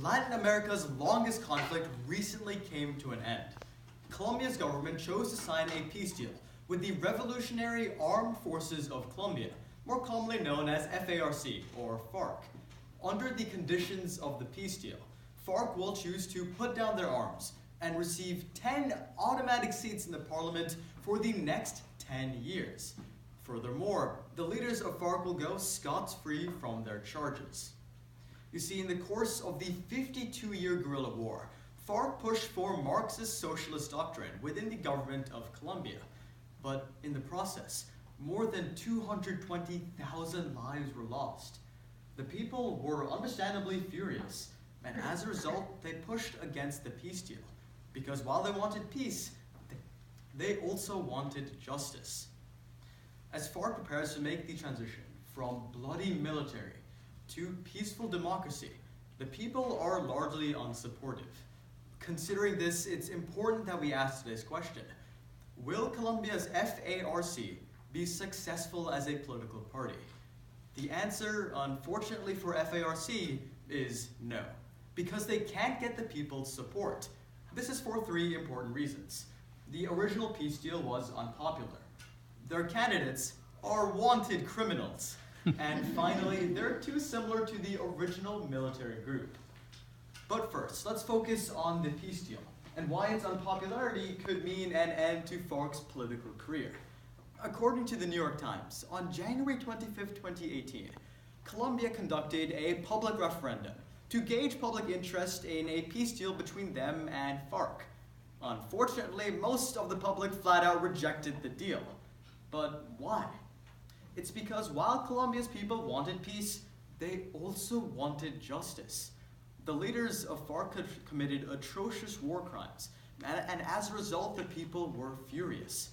Latin America's longest conflict recently came to an end. Colombia's government chose to sign a peace deal with the Revolutionary Armed Forces of Colombia, more commonly known as FARC, or FARC. Under the conditions of the peace deal, FARC will choose to put down their arms and receive 10 automatic seats in the parliament for the next 10 years. Furthermore, the leaders of FARC will go scot-free from their charges. You see, in the course of the 52-year guerrilla war, FARC pushed for Marxist socialist doctrine within the government of Colombia. But in the process, more than 220,000 lives were lost. The people were understandably furious, and as a result, they pushed against the peace deal. Because while they wanted peace, they also wanted justice. As FARC prepares to make the transition from bloody military to peaceful democracy, the people are largely unsupportive. Considering this, it's important that we ask today's question: will Colombia's FARC be successful as a political party? The answer, unfortunately for FARC, is no, because they can't get the people's support. This is for three important reasons. The original peace deal was unpopular. Their candidates are wanted criminals. And finally, they're too similar to the original military group. But first, let's focus on the peace deal and why its unpopularity could mean an end to FARC's political career. According to the New York Times, on January 25, 2018, Colombia conducted a public referendum to gauge public interest in a peace deal between them and FARC. Unfortunately, most of the public flat out rejected the deal. But why? It's because while Colombia's people wanted peace, they also wanted justice. The leaders of FARC committed atrocious war crimes, and as a result, the people were furious.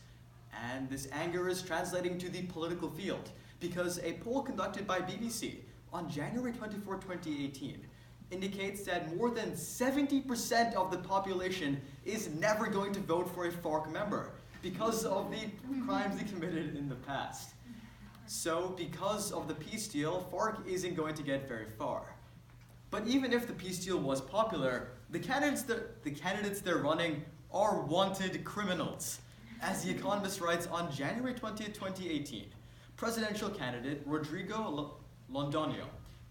And this anger is translating to the political field, because a poll conducted by BBC on January 24, 2018 indicates that more than 70% of the population is never going to vote for a FARC member because of the crimes they committed in the past. So, because of the peace deal, FARC isn't going to get very far. But even if the peace deal was popular, the candidates they're running are wanted criminals. As The Economist writes, on January 20th, 2018, presidential candidate Rodrigo Londoño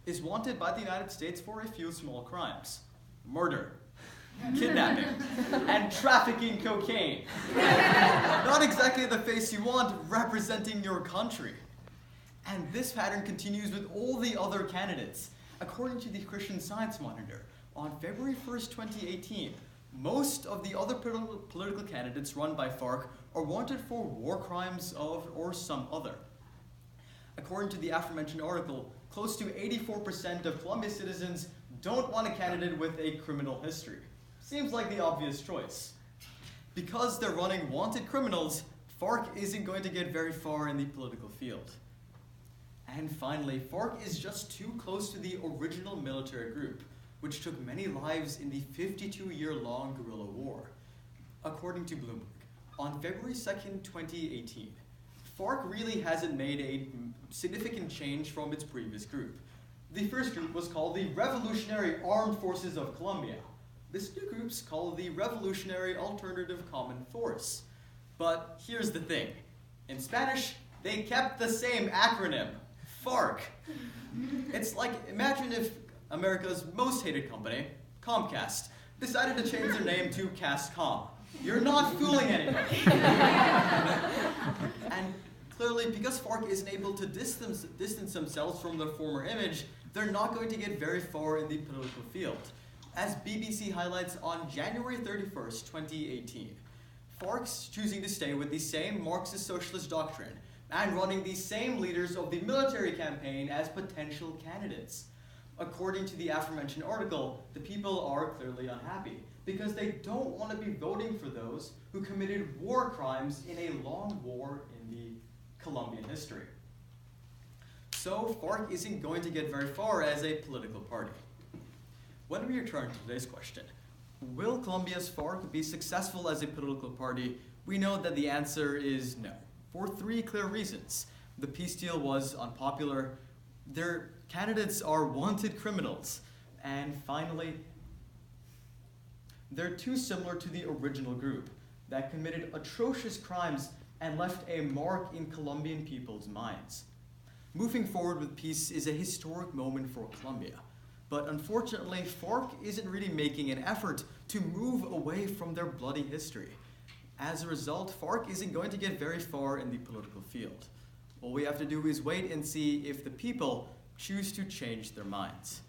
is wanted by the United States for a few small crimes: murder, kidnapping, and trafficking cocaine. Not exactly the face you want representing your country. And this pattern continues with all the other candidates. According to the Christian Science Monitor, on February 1st, 2018, most of the other political candidates run by FARC are wanted for war crimes or some other. According to the aforementioned article, close to 84% of Colombia's citizens don't want a candidate with a criminal history. Seems like the obvious choice. Because they're running wanted criminals, FARC isn't going to get very far in the political field. And finally, FARC is just too close to the original military group, which took many lives in the 52-year-long guerrilla war. According to Bloomberg, on February 2nd, 2018, FARC really hasn't made a significant change from its previous group. The first group was called the Revolutionary Armed Forces of Colombia. This new group's called the Revolutionary Alternative Common Force. But here's the thing. In Spanish, they kept the same acronym, FARC. It's like, imagine if America's most hated company, Comcast, decided to change their name to Castcom. You're not fooling anybody. And clearly, because FARC isn't able to distance themselves from their former image, they're not going to get very far in the political field. As BBC highlights, on January 31st, 2018, FARC's choosing to stay with the same Marxist socialist doctrine and running the same leaders of the military campaign as potential candidates. According to the aforementioned article, the people are clearly unhappy because they don't want to be voting for those who committed war crimes in a long war in the Colombian history. So FARC isn't going to get very far as a political party. When we return to today's question, will Colombia's FARC be successful as a political party? We know that the answer is no, for three clear reasons. The peace deal was unpopular, their candidates are wanted criminals, And finally, they're too similar to the original group that committed atrocious crimes and left a mark in Colombian people's minds. Moving forward with peace is a historic moment for Colombia, but unfortunately, FARC isn't really making an effort to move away from their bloody history. As a result, FARC isn't going to get very far in the political field. All we have to do is wait and see if the people choose to change their minds.